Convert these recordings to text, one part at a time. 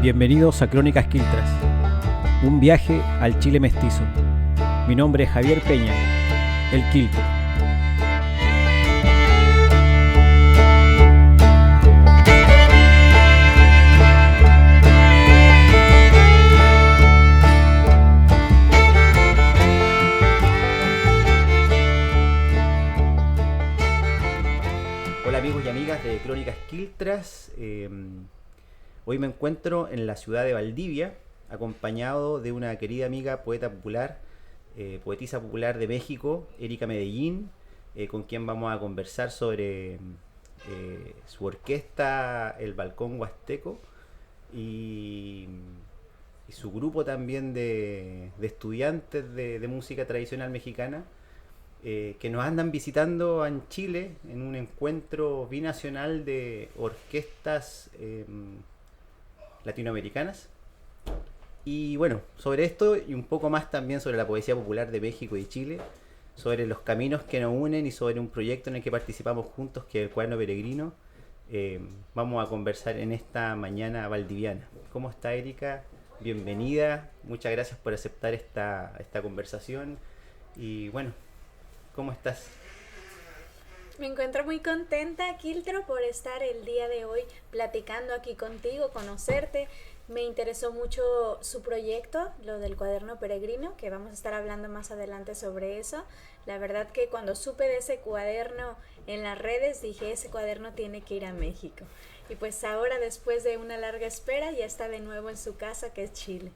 Bienvenidos a Crónicas Quiltras, un viaje al Chile mestizo. Mi nombre es Javier Peña, el Quiltro. Hola amigos y amigas de Crónicas Quiltras. Hoy me encuentro en la ciudad de Valdivia, acompañado de una querida amiga poeta popular, poetisa popular de México, Erika Medellín, con quien vamos a conversar sobre su orquesta, El Balcón Huasteco, y su grupo también de estudiantes de música tradicional mexicana, que nos andan visitando en Chile en un encuentro binacional de orquestas latinoamericanas. Y bueno, sobre esto y un poco más también sobre la poesía popular de México y Chile, sobre los caminos que nos unen y sobre un proyecto en el que participamos juntos, que es el Cuaderno Peregrino, vamos a conversar en esta mañana valdiviana. ¿Cómo está, Erika? Bienvenida, muchas gracias por aceptar esta conversación. Y bueno, ¿cómo estás? Me encuentro muy contenta, Quiltro, por estar el día de hoy platicando aquí contigo, conocerte. Me interesó mucho su proyecto, lo del Cuaderno Peregrino, que vamos a estar hablando más adelante sobre eso. La verdad que cuando supe de ese cuaderno en las redes, dije, ese cuaderno tiene que ir a México. Y pues ahora, después de una larga espera, ya está de nuevo en su casa, que es Chile.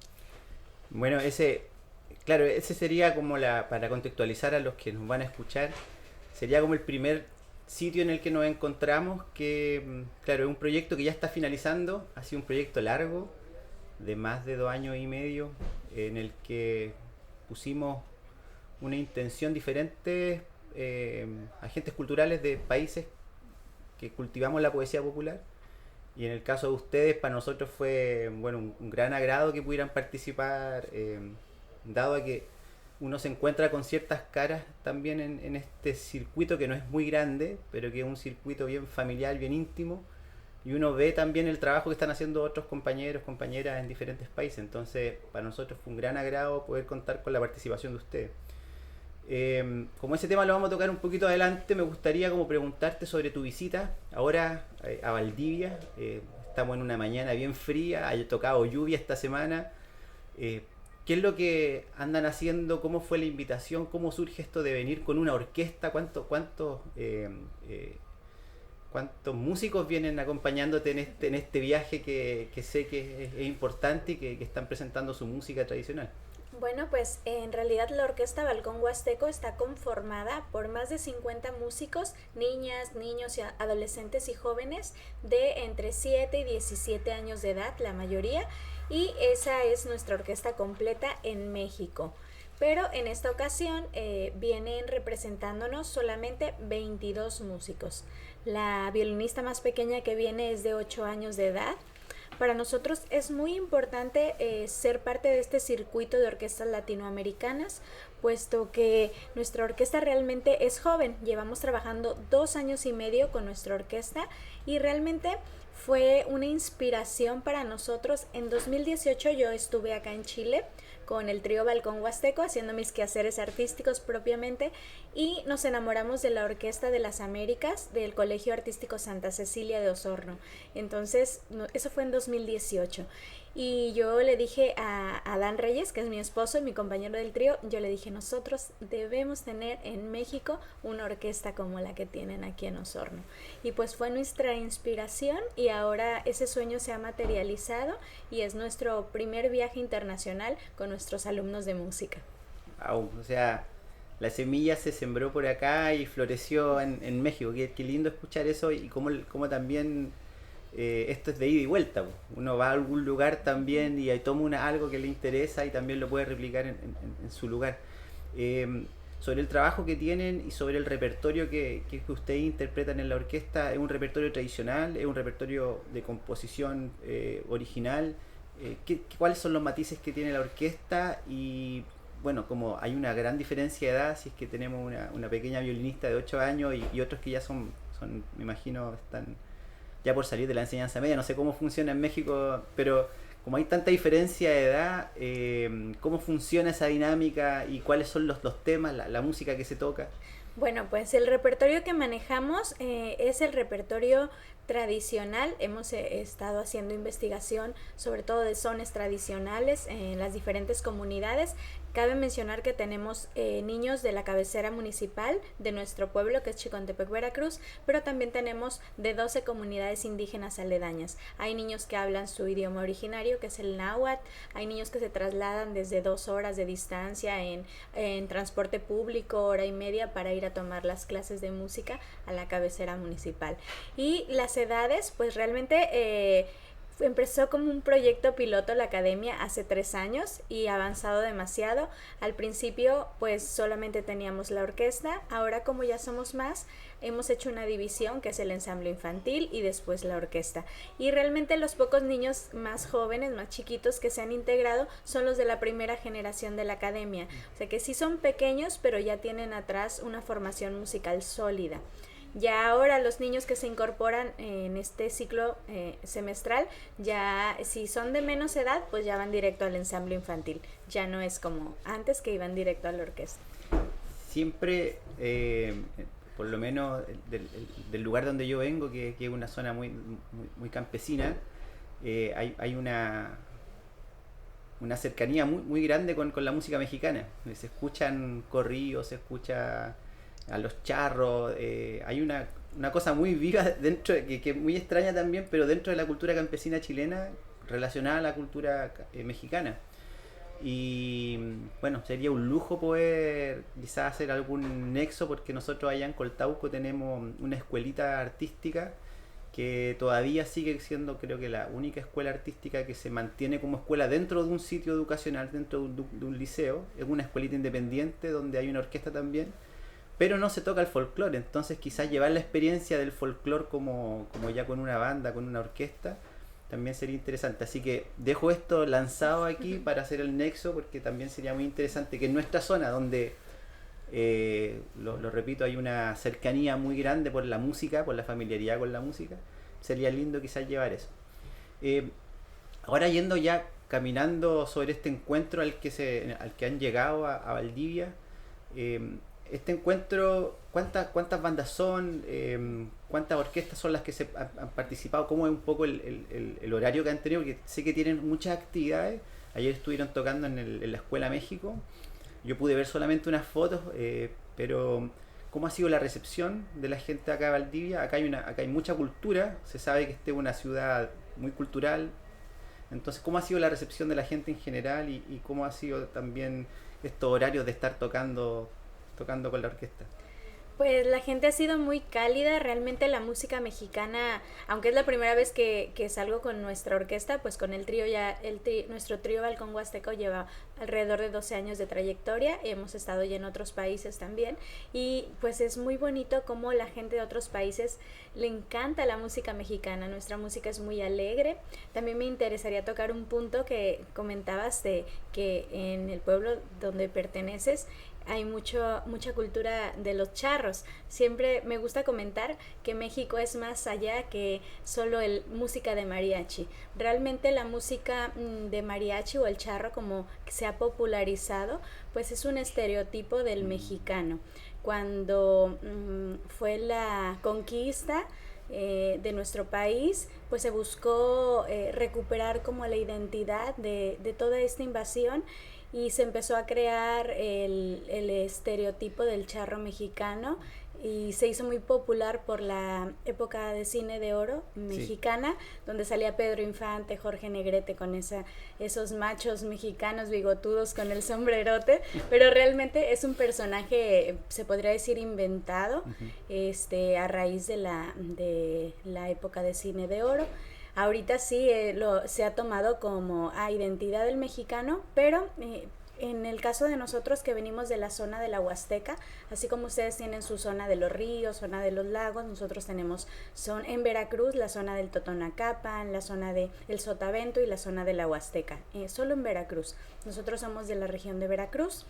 Bueno, ese sería como para contextualizar a los que nos van a escuchar, sería como el primer sitio en el que nos encontramos, que claro, es un proyecto que ya está finalizando, ha sido un proyecto largo, de más de 2 años y medio, en el que pusimos una intención diferente, agentes culturales de países que cultivamos la poesía popular, y en el caso de ustedes, para nosotros fue un gran agrado que pudieran participar, dado a que uno se encuentra con ciertas caras también en este circuito que no es muy grande, pero que es un circuito bien familiar, bien íntimo, y uno ve también el trabajo que están haciendo otros compañeros, compañeras en diferentes países. Entonces, para nosotros fue un gran agrado poder contar con la participación de ustedes. Como ese tema lo vamos a tocar un poquito adelante, me gustaría como preguntarte sobre tu visita ahora a Valdivia. Estamos en una mañana bien fría, ha tocado lluvia esta semana. ¿Qué es lo que andan haciendo? ¿Cómo fue la invitación? ¿Cómo surge esto de venir con una orquesta? ¿Cuántos músicos vienen acompañándote en este viaje que sé que es importante y que están presentando su música tradicional? Bueno, pues en realidad la Orquesta Balcón Huasteco está conformada por más de 50 músicos, niñas, niños, adolescentes y jóvenes de entre 7 y 17 años de edad, la mayoría, y esa es nuestra orquesta completa en México. Pero en esta ocasión vienen representándonos solamente 22 músicos. La violinista más pequeña que viene es de 8 años de edad. Para nosotros es muy importante ser parte de este circuito de orquestas latinoamericanas, puesto que nuestra orquesta realmente es joven. Llevamos trabajando 2 años y medio con nuestra orquesta y realmente fue una inspiración para nosotros. En 2018 yo estuve acá en Chile con el trío Balcón Huasteco haciendo mis quehaceres artísticos propiamente y nos enamoramos de la Orquesta de las Américas del Colegio Artístico Santa Cecilia de Osorno. Entonces eso fue en 2018 y yo le dije a Adán Reyes, que es mi esposo y mi compañero del trío, yo le dije, nosotros debemos tener en México una orquesta como la que tienen aquí en Osorno. Y pues fue nuestra inspiración y ahora ese sueño se ha materializado y es nuestro primer viaje internacional con nuestros alumnos de música. Wow, o sea, la semilla se sembró por acá y floreció en México. Qué lindo escuchar eso y cómo también esto es de ida y vuelta. Uno va a algún lugar también y toma algo que le interesa y también lo puede replicar en su lugar. Sobre el trabajo que tienen y sobre el repertorio que ustedes interpretan en la orquesta, ¿es un repertorio tradicional? ¿Es un repertorio de composición original? ¿Cuáles son los matices que tiene la orquesta? Y bueno, como hay una gran diferencia de edad, si es que tenemos una pequeña violinista de 8 años y otros que ya son, me imagino, están ya por salir de la enseñanza media, no sé cómo funciona en México, pero como hay tanta diferencia de edad, cómo funciona esa dinámica y cuáles son los temas, la música que se toca. Bueno, pues el repertorio que manejamos es el repertorio tradicional. Hemos estado haciendo investigación sobre todo de sones tradicionales en las diferentes comunidades. Cabe mencionar que tenemos niños de la cabecera municipal de nuestro pueblo, que es Chicontepec, Veracruz, pero también tenemos de 12 comunidades indígenas aledañas. Hay niños que hablan su idioma originario, que es el náhuatl. Hay niños que se trasladan desde 2 horas de distancia en transporte público, hora y media, para ir a tomar las clases de música a la cabecera municipal. Y las edades, pues realmente empezó como un proyecto piloto la academia hace 3 años y ha avanzado demasiado. Al principio pues solamente teníamos la orquesta, ahora como ya somos más, hemos hecho una división que es el ensamble infantil y después la orquesta. Y realmente los pocos niños más jóvenes, más chiquitos que se han integrado son los de la primera generación de la academia. O sea que sí son pequeños, pero ya tienen atrás una formación musical sólida. Ya ahora los niños que se incorporan en este ciclo semestral, ya si son de menos edad, pues ya van directo al ensamble infantil. Ya no es como antes que iban directo a la orquesta. Siempre, por lo menos del lugar donde yo vengo, que es una zona muy campesina, hay una cercanía muy grande con la música mexicana. Se escuchan corridos, se escucha a los charros, hay una cosa muy viva dentro, que es muy extraña también, pero dentro de la cultura campesina chilena relacionada a la cultura mexicana. Y bueno, sería un lujo poder quizás hacer algún nexo, porque nosotros allá en Coltauco tenemos una escuelita artística que todavía sigue siendo, creo que la única escuela artística que se mantiene como escuela dentro de un sitio educacional, dentro de un liceo. Es una escuelita independiente donde hay una orquesta también, pero no se toca el folclore. Entonces quizás llevar la experiencia del folclore como ya con una banda, con una orquesta, también sería interesante. Así que dejo esto lanzado aquí para hacer el nexo, porque también sería muy interesante que en nuestra zona, donde lo repito, hay una cercanía muy grande por la música, por la familiaridad con la música, sería lindo quizás llevar eso. Ahora yendo ya caminando sobre este encuentro al que han llegado a Valdivia, este encuentro, ¿cuántas bandas son? ¿Cuántas orquestas son las que han participado? ¿Cómo es un poco el horario que han tenido? Porque sé que tienen muchas actividades. Ayer estuvieron tocando en la Escuela México. Yo pude ver solamente unas fotos, pero ¿cómo ha sido la recepción de la gente acá de Valdivia? Acá hay mucha cultura, se sabe que esta es una ciudad muy cultural. Entonces, ¿cómo ha sido la recepción de la gente en general y cómo ha sido también estos horarios de estar tocando con la orquesta? Pues la gente ha sido muy cálida, realmente la música mexicana, aunque es la primera vez que salgo con nuestra orquesta, pues con el trío nuestro trío Balcón Huasteco lleva alrededor de 12 años de trayectoria, hemos estado ya en otros países también, y pues es muy bonito cómo la gente de otros países le encanta la música mexicana. Nuestra música es muy alegre. También me interesaría tocar un punto que comentabas de que en el pueblo donde perteneces hay mucha cultura de los charros. Siempre me gusta comentar que México es más allá que solo música de mariachi. Realmente la música de mariachi o el charro, como se ha popularizado, pues es un estereotipo del mexicano. Cuando fue la conquista de nuestro país, pues se buscó recuperar como la identidad de toda esta invasión, y se empezó a crear el estereotipo del charro mexicano, y se hizo muy popular por la época de cine de oro mexicana, sí, donde salía Pedro Infante, Jorge Negrete con esos machos mexicanos bigotudos con el sombrerote, pero realmente es un personaje, se podría decir, inventado, a raíz de la época de cine de oro. Ahorita sí se ha tomado como identidad del mexicano, pero en el caso de nosotros que venimos de la zona de la Huasteca, así como ustedes tienen su zona de los ríos, zona de los lagos, nosotros tenemos en Veracruz la zona del Totonacapan, la zona de el Sotavento y la zona de la Huasteca, solo en Veracruz. Nosotros somos de la región de Veracruz.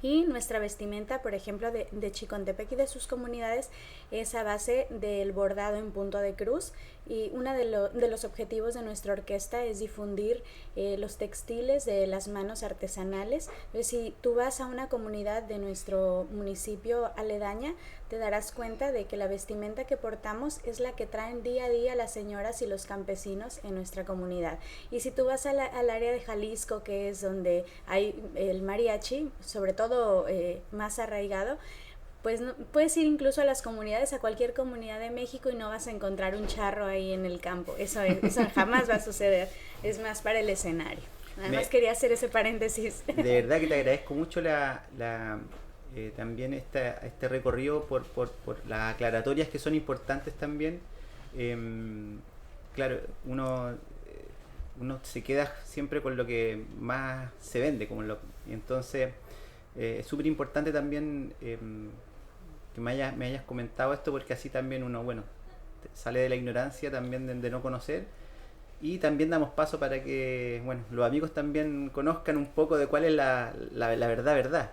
Y nuestra vestimenta, por ejemplo, de Chicontepec y de sus comunidades, es a base del bordado en punto de cruz, y uno de los objetivos de nuestra orquesta es difundir los textiles de las manos artesanales. Entonces, si tú vas a una comunidad de nuestro municipio aledaña, te darás cuenta de que la vestimenta que portamos es la que traen día a día las señoras y los campesinos en nuestra comunidad. Y si tú vas al área de Jalisco, que es donde hay el mariachi, sobre todo más arraigado, pues no, puedes ir incluso a las comunidades, a cualquier comunidad de México, y no vas a encontrar un charro ahí en el campo. Eso jamás va a suceder. Es más para el escenario. Además quería hacer ese paréntesis. De verdad que te agradezco mucho también este recorrido por las aclaratorias que son importantes también. Claro, uno se queda siempre con lo que más se vende, y entonces es súper importante también que me hayas comentado esto, porque así también uno, bueno, sale de la ignorancia también de no conocer, y también damos paso para que, bueno, los amigos también conozcan un poco de cuál es la verdad.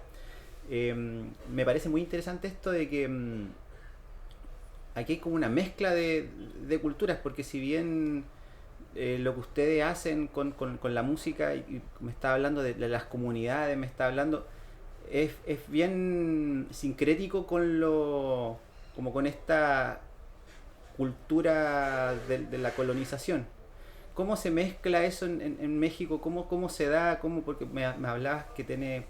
Me parece muy interesante esto de que aquí hay como una mezcla de culturas, porque si bien lo que ustedes hacen con la música, y me está hablando de las comunidades, me está hablando, es bien sincrético como con esta cultura de la colonización. ¿Cómo se mezcla eso en México? ¿Cómo se da? Porque me hablabas que tenés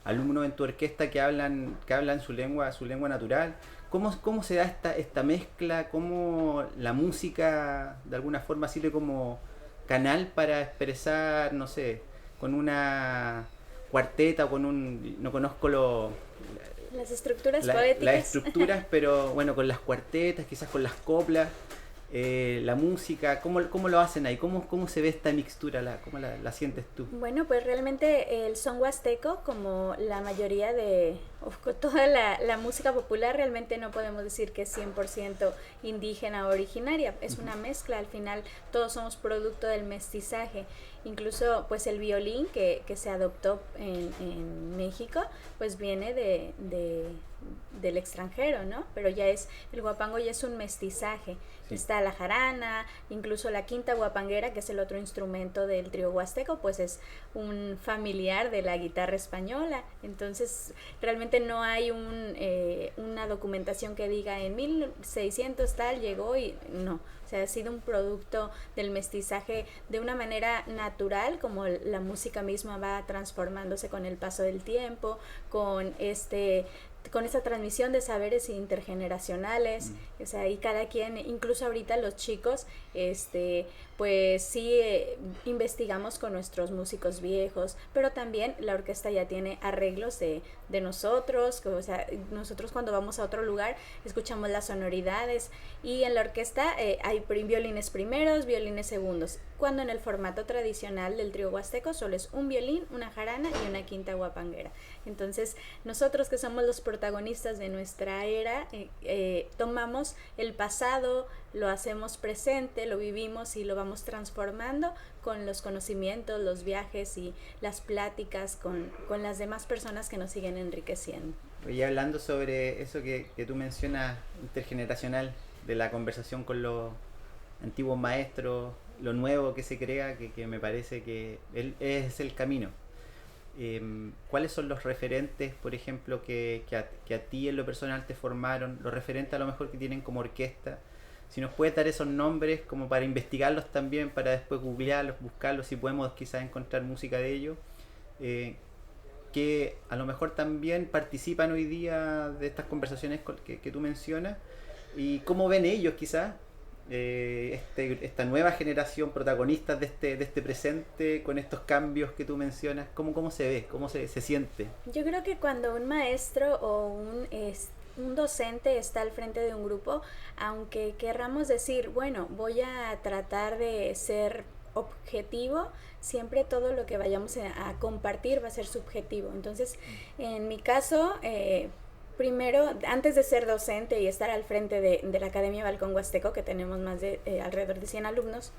alumnos en tu orquesta que hablan su lengua natural. ¿Cómo se da esta mezcla? ¿Cómo la música de alguna forma sirve como canal para expresar, no sé, con una cuarteta o no conozco las estructuras poéticas? Las estructuras, pero bueno, con las cuartetas, quizás con las coplas, la música, ¿cómo lo hacen ahí? ¿Cómo se ve esta mixtura? ¿Cómo la sientes tú? Bueno, pues realmente el son huasteco, como la mayoría toda la música popular, realmente no podemos decir que es 100% indígena o originaria. Es una mezcla, al final todos somos producto del mestizaje. Incluso pues el violín que se adoptó en México, pues viene del extranjero, ¿no? Pero el huapango ya es un mestizaje. Sí. Está la jarana, incluso la quinta huapanguera, que es el otro instrumento del trío huasteco, pues es un familiar de la guitarra española. Entonces realmente no hay una documentación que diga en 1600 tal llegó, y no. O sea, ha sido un producto del mestizaje de una manera natural, como la música misma va transformándose con el paso del tiempo, con esa transmisión de saberes intergeneracionales. O sea, y cada quien, incluso ahorita los chicos, pues sí investigamos con nuestros músicos viejos, pero también la orquesta ya tiene arreglos de nosotros. O sea, nosotros cuando vamos a otro lugar escuchamos las sonoridades, y en la orquesta hay violines primeros, violines segundos, cuando en el formato tradicional del trío huasteco solo es un violín, una jarana y una quinta huapanguera. Entonces nosotros, que somos los protagonistas de nuestra era, tomamos el pasado, lo hacemos presente, lo vivimos y lo vamos transformando con los conocimientos, los viajes y las pláticas con las demás personas que nos siguen enriqueciendo. Y hablando sobre eso que tú mencionas, intergeneracional, de la conversación con los antiguos maestros, lo nuevo que se crea, que me parece que es el camino. ¿Cuáles son los referentes, por ejemplo, que a ti en lo personal te formaron, los referentes a lo mejor que tienen como orquesta? Si nos puedes dar esos nombres como para investigarlos también, para después googlearlos, buscarlos, si podemos quizás encontrar música de ellos, que a lo mejor también participan hoy día de estas conversaciones que tú mencionas, y cómo ven ellos quizás esta nueva generación protagonistas de este presente, con estos cambios que tú mencionas. ¿Cómo se ve? ¿Cómo se siente? Yo creo que cuando un maestro o un docente está al frente de un grupo, aunque querramos decir, bueno, voy a tratar de ser objetivo, siempre todo lo que vayamos a compartir va a ser subjetivo. Entonces, en mi caso, primero, antes de ser docente y estar al frente de la Academia Balcón Huasteco, que tenemos más de alrededor de 100 alumnos,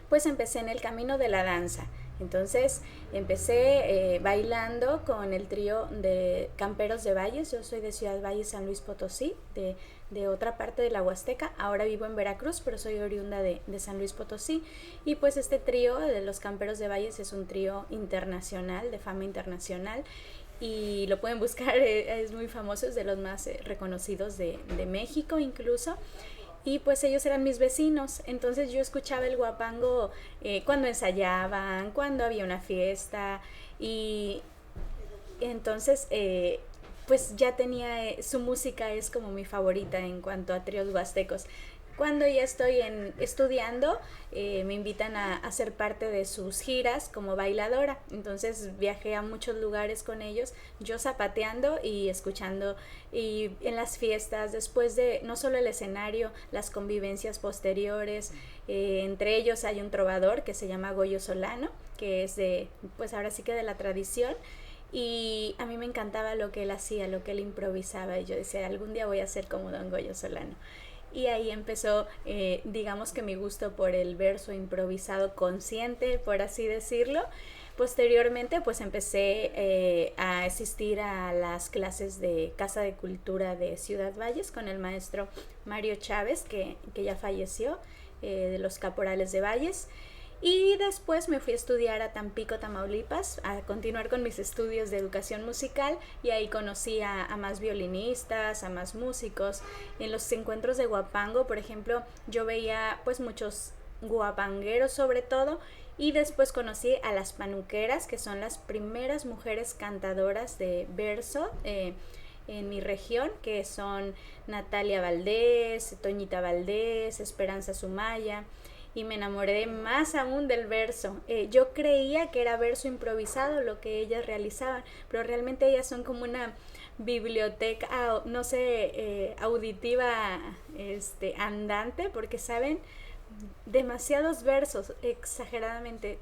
pues empecé en el camino de la danza. Entonces empecé bailando con el trío de Camperos de Valles. Yo soy de Ciudad Valles, San Luis Potosí, de otra parte de la Huasteca. Ahora vivo en Veracruz, pero soy oriunda de San Luis Potosí. Y pues este trío de los Camperos de Valles es un trío internacional, de fama internacional. Y lo pueden buscar, es muy famoso, es de los más reconocidos de México incluso. Y pues ellos eran mis vecinos, entonces yo escuchaba el guapango cuando ensayaban, cuando había una fiesta, y entonces pues ya tenía, su música es como mi favorita en cuanto a tríos huastecos. Cuando ya estoy estudiando, me invitan a ser parte de sus giras como bailadora. Entonces viajé a muchos lugares con ellos, yo zapateando y escuchando. Y en las fiestas, después de no solo el escenario, las convivencias posteriores, entre ellos hay un trovador que se llama Goyo Solano, que es de, pues ahora sí que de la tradición. Y a mí me encantaba lo que él hacía, lo que él improvisaba. Y yo decía, algún día voy a ser como Don Goyo Solano. Y ahí empezó, digamos que mi gusto por el verso improvisado consciente, por así decirlo. Posteriormente, pues empecé a asistir a las clases de Casa de Cultura de Ciudad Valles con el maestro Mario Chávez, que ya falleció, de los Caporales de Valles. Y después me fui a estudiar a Tampico, Tamaulipas, a continuar con mis estudios de educación musical, y ahí conocí a más violinistas, a más músicos. En los encuentros de guapango, por ejemplo, yo veía pues muchos guapangueros sobre todo, y después conocí a las panuqueras, que son las primeras mujeres cantadoras de verso en mi región, que son Natalia Valdés, Toñita Valdés, Esperanza Sumaya. Y me enamoré más aún del verso. Yo creía que era verso improvisado lo que ellas realizaban, pero realmente ellas son como una biblioteca, no sé, auditiva, andante, porque saben demasiados versos, exageradamente.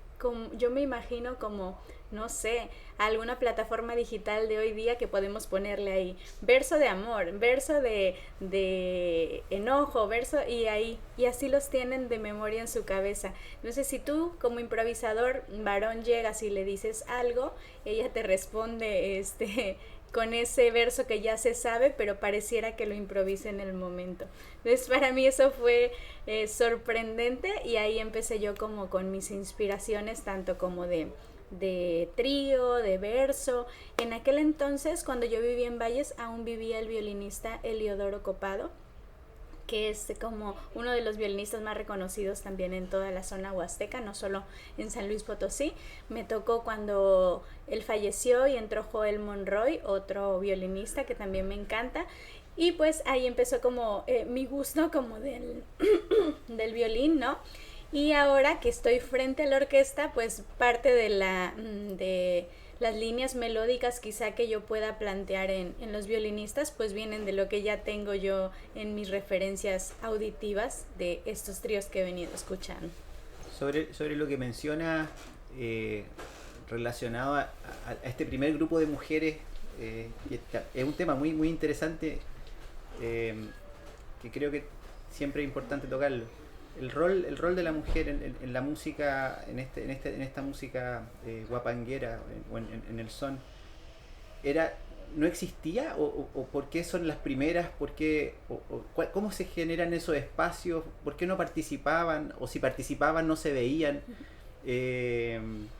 Yo me imagino como, no sé, alguna plataforma digital de hoy día que podemos ponerle ahí verso de amor, verso de enojo, verso, y así los tienen de memoria en su cabeza. Entonces, si tú como improvisador varón llegas y le dices algo, ella te responde con ese verso que ya se sabe, pero pareciera que lo improvisa en el momento. Entonces, para mí eso fue sorprendente, y ahí empecé yo como con mis inspiraciones, tanto como de trío, de verso. En aquel entonces, cuando yo vivía en Valles, aún vivía el violinista Eliodoro Copado, que es como uno de los violinistas más reconocidos también en toda la zona huasteca, no solo en San Luis Potosí. Me tocó cuando él falleció y entró Joel Monroy, otro violinista que también me encanta. Y pues ahí empezó como mi gusto como del violín, ¿no? Y ahora que estoy frente a la orquesta, pues parte de las líneas melódicas quizá que yo pueda plantear en los violinistas, pues vienen de lo que ya tengo yo en mis referencias auditivas de estos tríos que he venido escuchando. Sobre lo que menciona relacionado a este primer grupo de mujeres, es un tema muy interesante, que creo que siempre es importante tocarlo. El rol de la mujer en la música, en esta música guapanguera, o en el son, ¿no existía? ¿O por qué son las primeras? ¿Por qué, cómo se generan esos espacios? ¿Por qué no participaban? ¿O si participaban no se veían?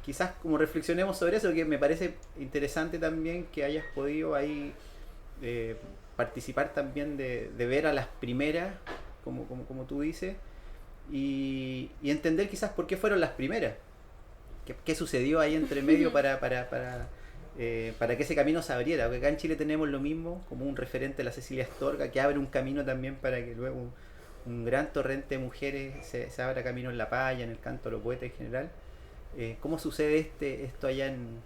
Quizás como reflexionemos sobre eso, que me parece interesante también que hayas podido ahí participar también de ver a las primeras, como tú dices, y entender quizás por qué fueron las primeras, qué sucedió ahí entre medio para que ese camino se abriera. Porque acá en Chile tenemos lo mismo, como un referente, la Cecilia Astorga, que abre un camino también para que luego un gran torrente de mujeres se abra camino en la paya, en el canto a los poetas en general. ¿Cómo sucede esto allá en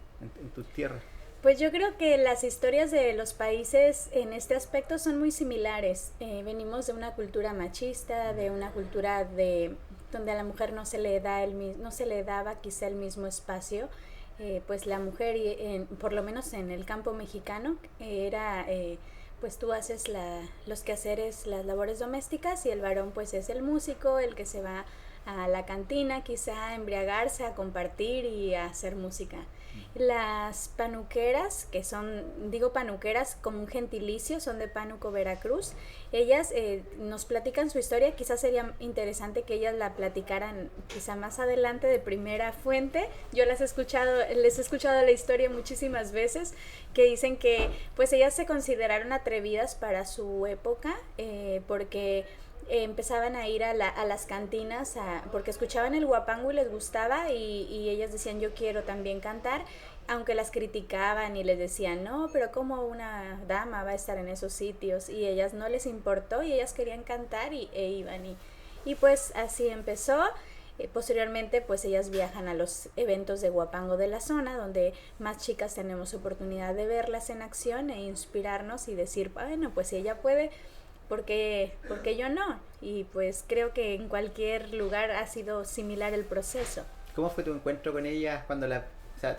tus tierras? Pues yo creo que las historias de los países en este aspecto son muy similares. Venimos de una cultura machista, de una cultura donde a la mujer no se le daba quizá el mismo espacio. Pues la mujer, por lo menos en el campo mexicano, era pues tú haces los quehaceres, las labores domésticas, y el varón pues es el músico, el que se va a la cantina, quizá a embriagarse, a compartir y a hacer música. Las panuqueras, que son, digo panuqueras como un gentilicio, son de Pánuco, Veracruz. Ellas nos platican su historia, quizás sería interesante que ellas la platicaran quizá más adelante de primera fuente. Yo les he escuchado la historia muchísimas veces, que dicen que pues ellas se consideraron atrevidas para su época, porque empezaban a ir a las cantinas porque escuchaban el huapango y les gustaba y ellas decían yo quiero también cantar, aunque las criticaban y les decían no, pero como una dama va a estar en esos sitios, y ellas no les importó y ellas querían cantar e iban y pues así empezó. Posteriormente pues ellas viajan a los eventos de huapango de la zona, donde más chicas tenemos oportunidad de verlas en acción e inspirarnos y decir, bueno, pues si ella puede, porque yo no. Y pues creo que en cualquier lugar ha sido similar el proceso. ¿Cómo fue tu encuentro con ella cuando o sea,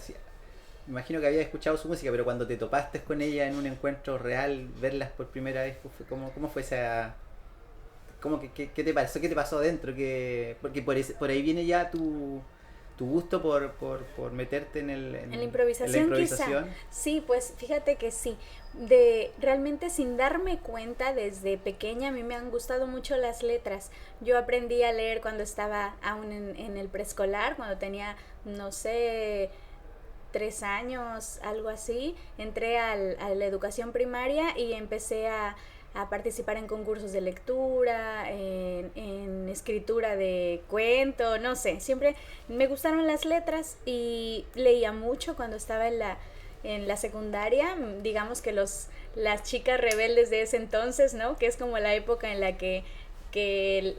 me imagino que habías escuchado su música, pero cuando te topaste con ella en un encuentro real, verlas por primera vez, ¿cómo fue esa... ¿Qué te pareció? ¿Qué te pasó adentro? Porque por ahí viene ya tu gusto por meterte en la improvisación. Quizá. Sí, pues fíjate que sí. Realmente sin darme cuenta desde pequeña a mí me han gustado mucho las letras. Yo aprendí a leer cuando estaba aún en el preescolar, cuando tenía, no sé, 3 años, algo así. Entré a la educación primaria y empecé a participar en concursos de lectura, en escritura de cuento, no sé, siempre me gustaron las letras y leía mucho cuando estaba en la secundaria. Digamos que las chicas rebeldes de ese entonces, ¿no? Que es como la época en la que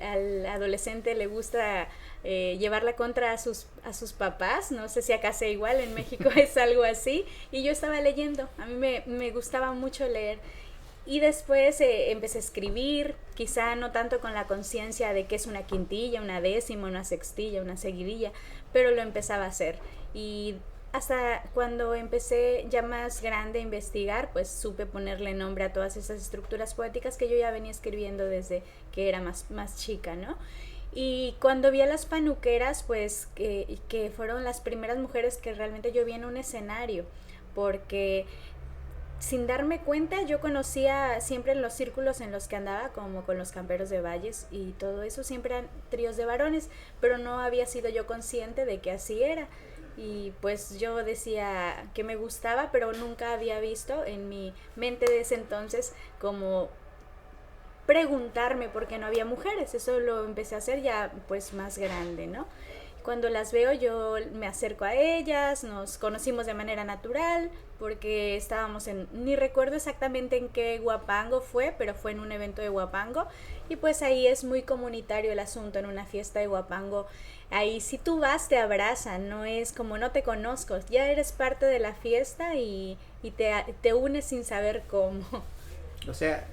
al adolescente le gusta llevarla contra a sus papás. No sé si acá sea igual, en México es algo así, y yo estaba leyendo, a mí me gustaba mucho leer. Y después empecé a escribir, quizá no tanto con la conciencia de que es una quintilla, una décima, una sextilla, una seguidilla, pero lo empezaba a hacer. Y hasta cuando empecé ya más grande a investigar, pues supe ponerle nombre a todas esas estructuras poéticas que yo ya venía escribiendo desde que era más chica, ¿no? Y cuando vi a las panuqueras, pues que fueron las primeras mujeres que realmente yo vi en un escenario, porque sin darme cuenta yo conocía siempre en los círculos en los que andaba, como con los camperos de valles y todo eso, siempre eran tríos de varones, pero no había sido yo consciente de que así era. Y pues yo decía que me gustaba, pero nunca había visto en mi mente de ese entonces como preguntarme por qué no había mujeres. Eso lo empecé a hacer ya pues más grande, ¿no? Cuando las veo yo me acerco a ellas, nos conocimos de manera natural porque estábamos ni recuerdo exactamente en qué huapango fue, pero fue en un evento de huapango, y pues ahí es muy comunitario el asunto. En una fiesta de huapango, ahí si tú vas te abrazan, no es como no te conozco, ya eres parte de la fiesta y te unes sin saber cómo. O sea,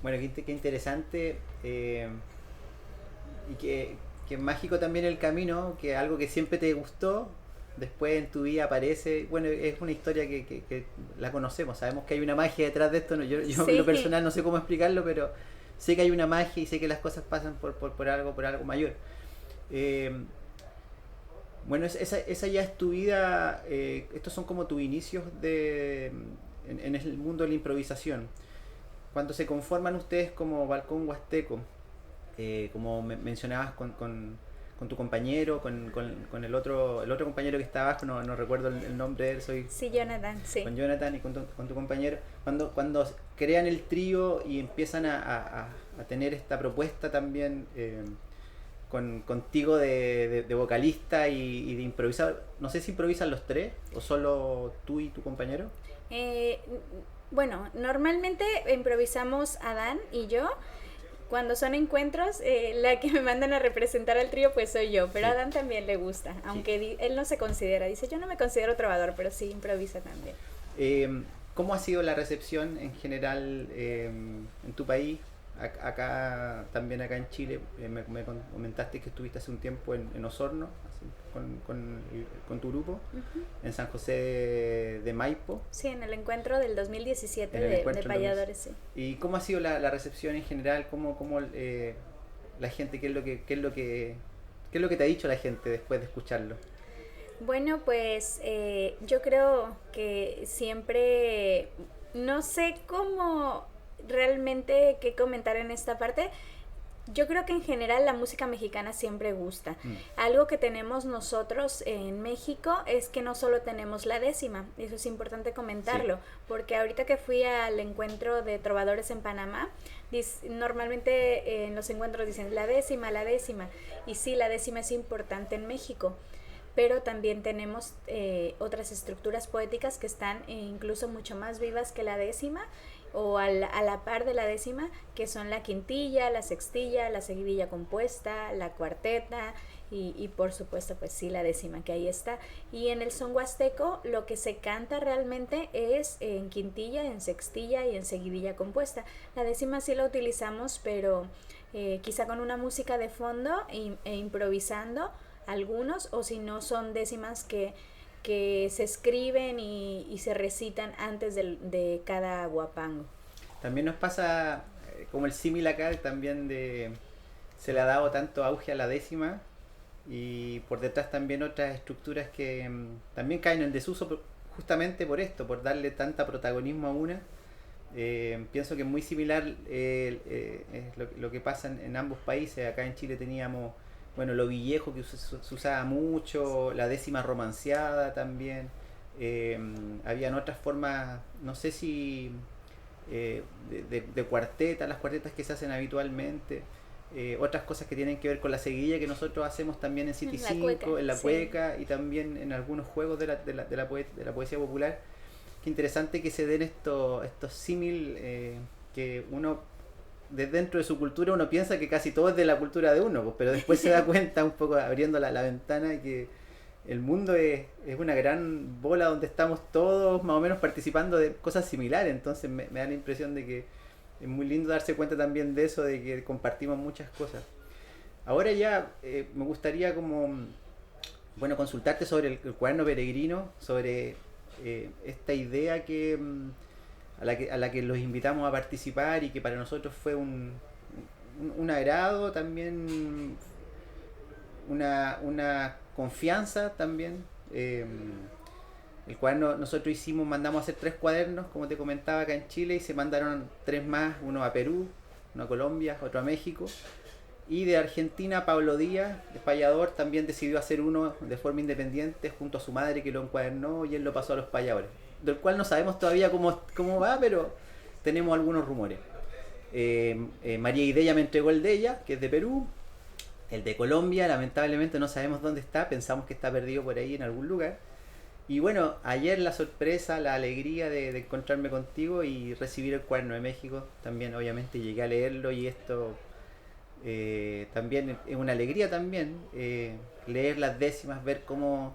bueno, qué interesante, y que mágico también el camino, que algo que siempre te gustó, después en tu vida aparece. Bueno, es una historia que la conocemos, sabemos que hay una magia detrás de esto. Yo sí. En lo personal no sé cómo explicarlo, pero sé que hay una magia y sé que las cosas pasan por algo mayor. Bueno, esa ya es tu vida. Estos son como tus inicios en el mundo de la improvisación. Cuando se conforman ustedes como Balcón Huasteco, como mencionabas con tu compañero, con el otro compañero que está abajo, no recuerdo el nombre de él, Sí, Jonathan, sí. Con Jonathan y con tu compañero, cuando crean el trío y empiezan a tener esta propuesta también, contigo de vocalista y de improvisar, no sé si improvisan los tres o solo tú y tu compañero. Bueno, normalmente improvisamos Adán y yo. Cuando son encuentros, la que me mandan a representar al trío pues soy yo, pero sí. A Adán también le gusta, aunque sí. Él no se considera, dice yo no me considero trovador, pero sí improvisa también. ¿Cómo ha sido la recepción en general en tu país? Acá en Chile, me comentaste que estuviste hace un tiempo en Osorno, con tu grupo, uh-huh. En San José de Maipo. Sí, en el encuentro del 2017 de Payadores, sí. ¿Y cómo ha sido la recepción en general? ¿Cómo la gente, qué es lo que ¿Qué es lo que te ha dicho la gente después de escucharlo? Bueno, pues yo creo que siempre, no sé cómo realmente qué comentar en esta parte. Yo creo que en general la música mexicana siempre gusta. Algo que tenemos nosotros en México es que no solo tenemos la décima, eso es importante comentarlo, porque ahorita que fui al encuentro de trovadores en Panamá, normalmente en los encuentros dicen la décima, y sí, la décima es importante en México, pero también tenemos otras estructuras poéticas que están incluso mucho más vivas que la décima, o a la par de la décima, que son la quintilla, la sextilla, la seguidilla compuesta, la cuarteta y por supuesto pues sí la décima que ahí está. Y en el son huasteco lo que se canta realmente es en quintilla, en sextilla y en seguidilla compuesta. La décima sí la utilizamos, pero quizá con una música de fondo e improvisando algunos, o si no son décimas que se escriben y se recitan antes de cada guapango. También nos pasa como el símil acá, también se le ha dado tanto auge a la décima y por detrás también otras estructuras que también caen en desuso justamente por esto, por darle tanta protagonismo a una. Pienso que es muy similar lo que pasa en ambos países. Acá en Chile teníamos lo viejo que se usaba mucho, la décima romanceada también. Habían otras formas, no sé si de cuarteta, las cuartetas que se hacen habitualmente. Otras cosas que tienen que ver con la seguidilla que nosotros hacemos también en City 5, en la cueca y también en algunos juegos de la poesía popular. Qué interesante que se den estos símil que uno desde dentro de su cultura uno piensa que casi todo es de la cultura de uno, pues, pero después se da cuenta un poco abriendo la ventana que el mundo es una gran bola donde estamos todos más o menos participando de cosas similares. Entonces me da la impresión de que es muy lindo darse cuenta también de eso, de que compartimos muchas cosas. Ahora ya me gustaría consultarte sobre el cuaderno peregrino, sobre esta idea a la que los invitamos a participar y que para nosotros fue un agrado también, una confianza también. El cuaderno nosotros mandamos a hacer 3 cuadernos, como te comentaba, acá en Chile, y se mandaron 3 más, uno a Perú, uno a Colombia, otro a México. Y de Argentina, Pablo Díaz, el payador, también decidió hacer uno de forma independiente junto a su madre, que lo encuadernó, y él lo pasó a los payadores, del cual no sabemos todavía cómo va, pero tenemos algunos rumores. María Ideya me entregó el de ella, que es de Perú. El de Colombia, lamentablemente no sabemos dónde está, pensamos que está perdido por ahí en algún lugar. Y bueno, ayer la sorpresa, la alegría de encontrarme contigo y recibir el cuaderno de México. También obviamente llegué a leerlo y esto también es una alegría también, leer las décimas, ver cómo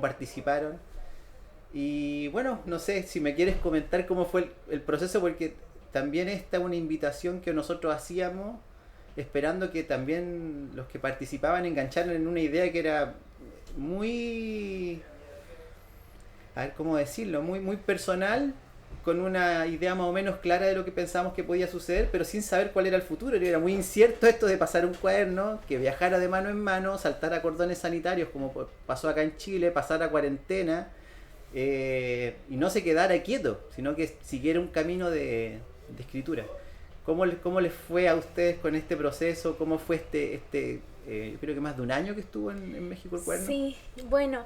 participaron. Y bueno, no sé si me quieres comentar cómo fue el proceso, porque también esta es una invitación que nosotros hacíamos esperando que también los que participaban engancharan en una idea que era muy, a ver cómo decirlo, muy personal, con una idea más o menos clara de lo que pensábamos que podía suceder, pero sin saber cuál era el futuro. Era muy incierto esto de pasar un cuaderno, que viajara de mano en mano, saltar a cordones sanitarios como pasó acá en Chile, pasar a cuarentena, y no se quedara quieto, sino que siguiera un camino de escritura. ¿Cómo les fue a ustedes con este proceso? ¿Cómo fue yo creo que más de un año que estuvo en México el cuaderno? Sí, bueno,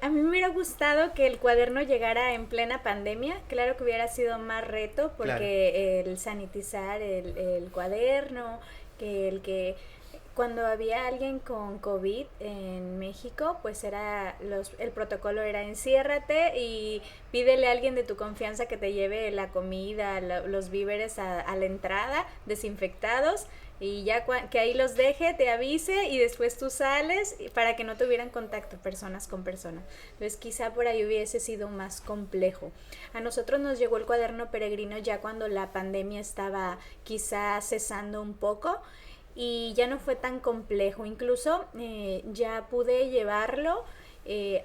a mí me hubiera gustado que el cuaderno llegara en plena pandemia. Claro que hubiera sido más reto, porque el sanitizar el cuaderno, que cuando había alguien con COVID en México, pues el protocolo era enciérrate y pídele a alguien de tu confianza que te lleve la comida, los víveres a la entrada, desinfectados, y ya que ahí los deje, te avise y después tú sales para que no tuvieran contacto personas con personas. Entonces quizá por ahí hubiese sido más complejo. A nosotros nos llegó el cuaderno peregrino ya cuando la pandemia estaba quizá cesando un poco, y ya no fue tan complejo. Incluso ya pude llevarlo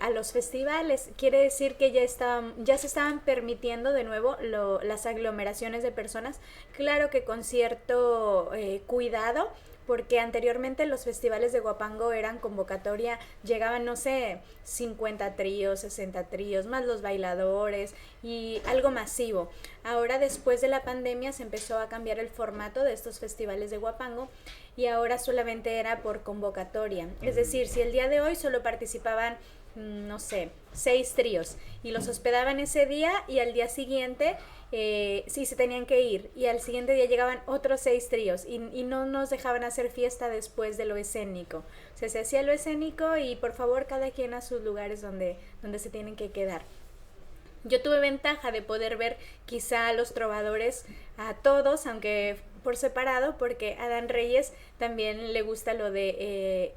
a los festivales. Quiere decir que ya se estaban permitiendo de nuevo las aglomeraciones de personas, claro que con cierto cuidado, porque anteriormente los festivales de Huapango eran convocatoria, llegaban, no sé, 50 tríos, 60 tríos, más los bailadores y algo masivo. Ahora, después de la pandemia, se empezó a cambiar el formato de estos festivales de Huapango y ahora solamente era por convocatoria. Es decir, si el día de hoy solo participaban, no sé, 6 tríos y los hospedaban ese día y al día siguiente sí se tenían que ir y al siguiente día llegaban otros 6 tríos y no nos dejaban hacer fiesta después de lo escénico. O sea, se hacía lo escénico y por favor cada quien a sus lugares donde se tienen que quedar. Yo tuve ventaja de poder ver quizá a los trovadores a todos, aunque por separado, porque a Dan Reyes también le gusta lo de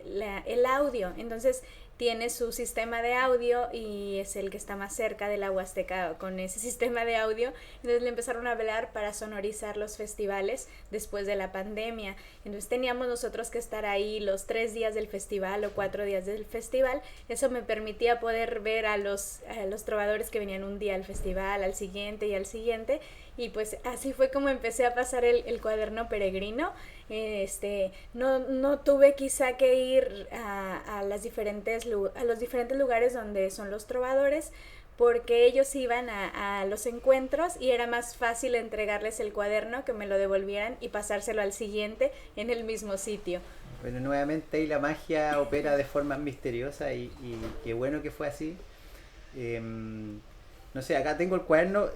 el audio. Entonces tiene su sistema de audio y es el que está más cerca de la Huasteca con ese sistema de audio. Entonces le empezaron a hablar para sonorizar los festivales después de la pandemia. Entonces teníamos nosotros que estar ahí los 3 días del festival o 4 días del festival. Eso me permitía poder ver a los trovadores que venían un día al festival, al siguiente y al siguiente. Y pues así fue como empecé a pasar el cuaderno peregrino. No tuve quizá que ir a los diferentes lugares donde son los trovadores, porque ellos iban a los encuentros y era más fácil entregarles el cuaderno, que me lo devolvieran y pasárselo al siguiente en el mismo sitio. Bueno, nuevamente ahí la magia opera de forma misteriosa y qué bueno que fue así. No sé, acá tengo el cuaderno.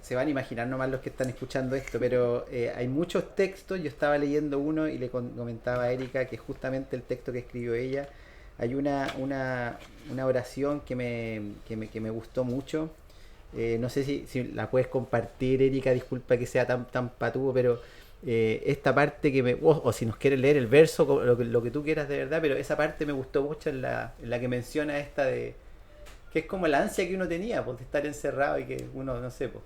Se van a imaginar nomás los que están escuchando esto, pero hay muchos textos. Yo estaba leyendo uno y le comentaba a Erika que justamente el texto que escribió ella, hay una oración que me gustó mucho. No sé si la puedes compartir, Erika, disculpa que sea tan patudo, pero esta parte o si nos quieres leer el verso, lo que tú quieras de verdad, pero esa parte me gustó mucho en la que menciona esta de que es como la ansia que uno tenía, pues, de estar encerrado y que uno, no sé, pues,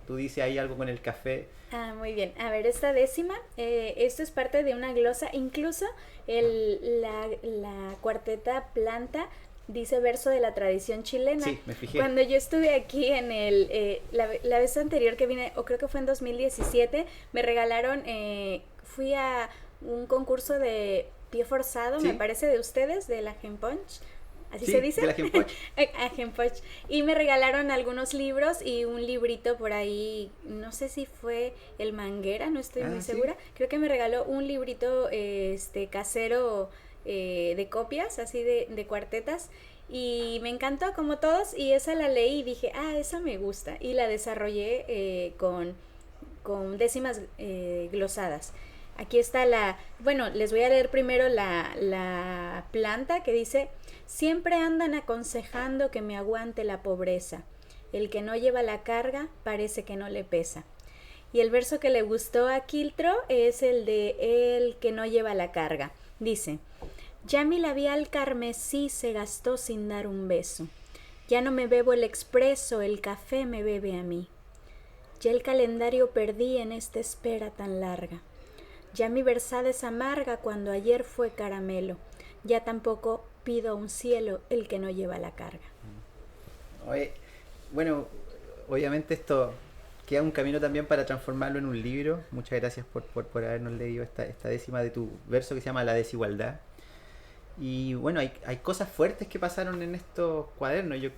tú dices ahí algo con el café. Muy bien. A ver, esta décima, esto es parte de una glosa, incluso la cuarteta Planta dice verso de la tradición chilena. Sí, me fijé. Cuando yo estuve aquí la vez anterior que vine, o creo que fue en 2017, me regalaron, fui a un concurso de pie forzado, ¿sí? Me parece, de ustedes, de la Genpunch. ¿Así se dice? De la Genpunch. Genpunch. Y me regalaron algunos libros y un librito por ahí, no sé si fue el Manguera, no estoy muy segura. Creo que me regaló un librito casero de copias, así de cuartetas. Y me encantó como todos y esa la leí y dije, esa me gusta. Y la desarrollé con décimas glosadas. Aquí está les voy a leer primero la planta que dice: siempre andan aconsejando que me aguante la pobreza. El que no lleva la carga parece que no le pesa. Y el verso que le gustó a Quiltro es el de el que no lleva la carga. Dice: ya mi labial carmesí se gastó sin dar un beso. Ya no me bebo el expreso, el café me bebe a mí. Ya el calendario perdí en esta espera tan larga. Ya mi versada es amarga cuando ayer fue caramelo. Ya tampoco pido a un cielo el que no lleva la carga. Oye, bueno, obviamente esto queda un camino también para transformarlo en un libro. Muchas gracias por habernos leído esta décima de tu verso que se llama La desigualdad. Y bueno, hay cosas fuertes que pasaron en estos cuadernos. Yo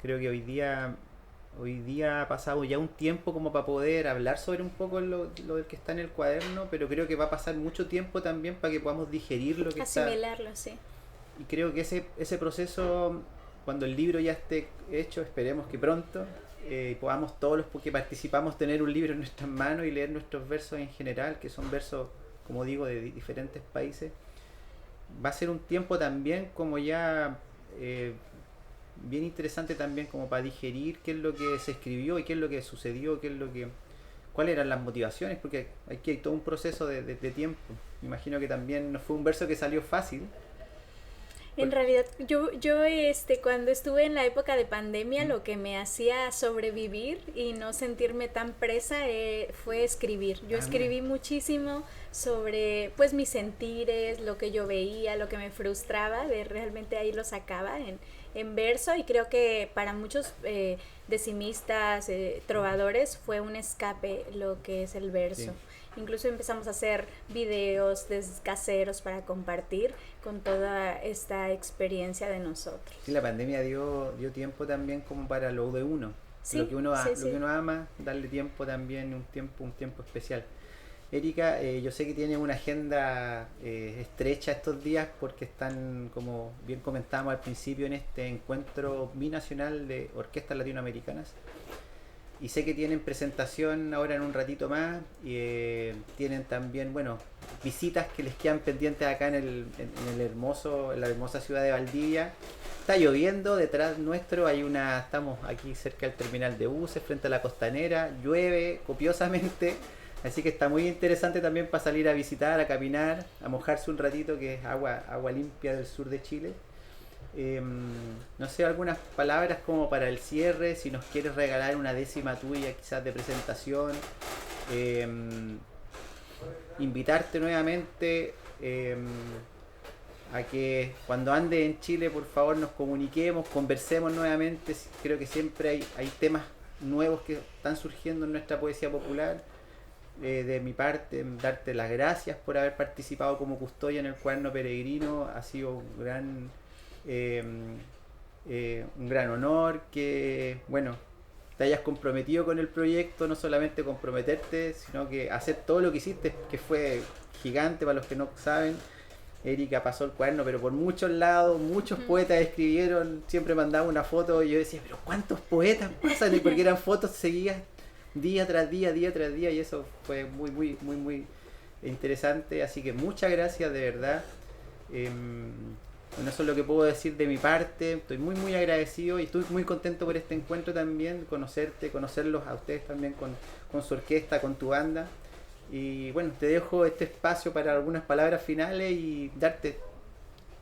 creo que hoy día ha pasado ya un tiempo como para poder hablar sobre un poco lo del que está en el cuaderno, pero creo que va a pasar mucho tiempo también para que podamos digerir lo que asimilarlo, sí. Y creo que ese proceso, cuando el libro ya esté hecho, esperemos que pronto podamos todos los que participamos tener un libro en nuestras manos y leer nuestros versos en general, que son versos, como digo, de diferentes países. Va a ser un tiempo también como ya bien interesante también como para digerir qué es lo que se escribió y qué es lo que sucedió, cuáles eran las motivaciones, porque aquí hay todo un proceso de tiempo. Me imagino que también no fue un verso que salió fácil. En realidad, yo cuando estuve en la época de pandemia, lo que me hacía sobrevivir y no sentirme tan presa fue escribir. Yo escribí muchísimo sobre pues mis sentires, lo que yo veía, lo que me frustraba, realmente ahí lo sacaba en verso, y creo que para muchos decimistas, trovadores, fue un escape lo que es el verso. Sí. incluso empezamos a hacer videos caseros para compartir con toda esta experiencia de nosotros. Sí, la pandemia dio tiempo también como para lo de uno. Sí, lo que uno sí, lo sí. que uno ama, darle tiempo también, un tiempo especial. Erika, yo sé que tienes una agenda estrecha estos días porque están, como bien comentábamos al principio, en este encuentro binacional de orquestas latinoamericanas. Y sé que tienen presentación ahora en un ratito más y tienen también, bueno, visitas que les quedan pendientes acá en la hermosa ciudad de Valdivia. Está lloviendo, detrás nuestro estamos aquí cerca del terminal de buses, frente a la costanera, llueve copiosamente, así que está muy interesante también para salir a visitar, a caminar, a mojarse un ratito, que es agua limpia del sur de Chile. No sé, algunas palabras como para el cierre, si nos quieres regalar una décima tuya quizás de presentación, invitarte nuevamente a que cuando ande en Chile por favor nos comuniquemos, conversemos nuevamente. Creo que siempre hay temas nuevos que están surgiendo en nuestra poesía popular. De mi parte, darte las gracias por haber participado como custodia en el Cuaderno Peregrino. Ha sido un gran honor que, bueno, te hayas comprometido con el proyecto, no solamente comprometerte, sino que hacer todo lo que hiciste, que fue gigante. Para los que no saben, Erika pasó el cuaderno, pero por muchos lados, muchos poetas escribieron, siempre mandaba una foto y yo decía, pero ¿cuántos poetas pasan? Porque eran fotos seguidas día tras día, y eso fue muy interesante. Así que muchas gracias, de verdad. Bueno, eso es lo que puedo decir de mi parte. Estoy muy agradecido y estoy muy contento por este encuentro también, conocerlos a ustedes también con su orquesta, con tu banda. Y bueno, te dejo este espacio para algunas palabras finales y darte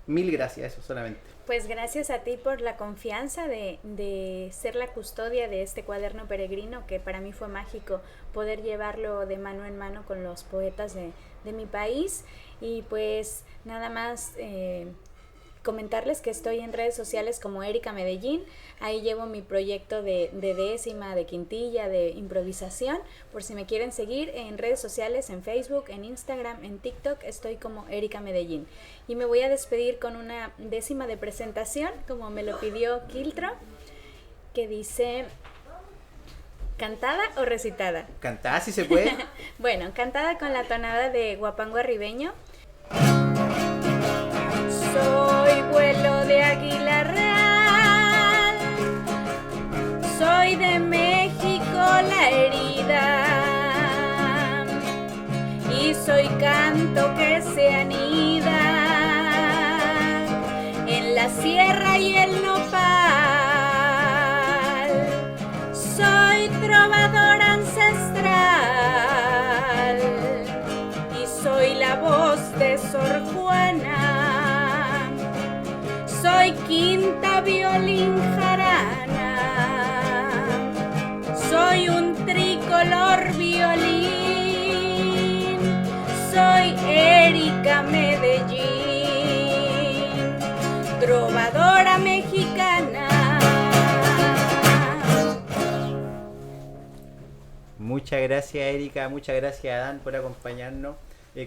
mil gracias, eso solamente. Pues gracias a ti por la confianza de ser la custodia de este Cuaderno Peregrino, que para mí fue mágico poder llevarlo de mano en mano con los poetas de mi país. Y pues nada más comentarles que estoy en redes sociales como Erika Medellín. Ahí llevo mi proyecto de décima, de quintilla, de improvisación. Por si me quieren seguir en redes sociales, en Facebook, en Instagram, en TikTok, estoy como Erika Medellín. Y me voy a despedir con una décima de presentación, como me lo pidió Quiltro, que dice... ¿Cantada o recitada? Cantada, si se puede. Bueno, cantada con la tonada de guapango arribeño. Soy vuelo de águila real, soy de México la herida, y soy canto que se anida en la sierra y el nopal. Soy trovador ancestral y soy la voz de Sor Juana. Soy quinta violín jarana, soy un tricolor violín, soy Erika Medellín, trovadora mexicana. Muchas gracias, Erika, muchas gracias, Adán, por acompañarnos.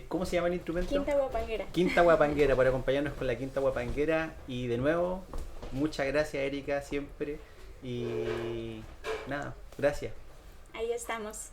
¿Cómo se llama el instrumento? Quinta guapanguera. Quinta guapanguera, por acompañarnos con la quinta guapanguera. Y de nuevo, muchas gracias, Erika, siempre. Y nada, gracias. Ahí estamos.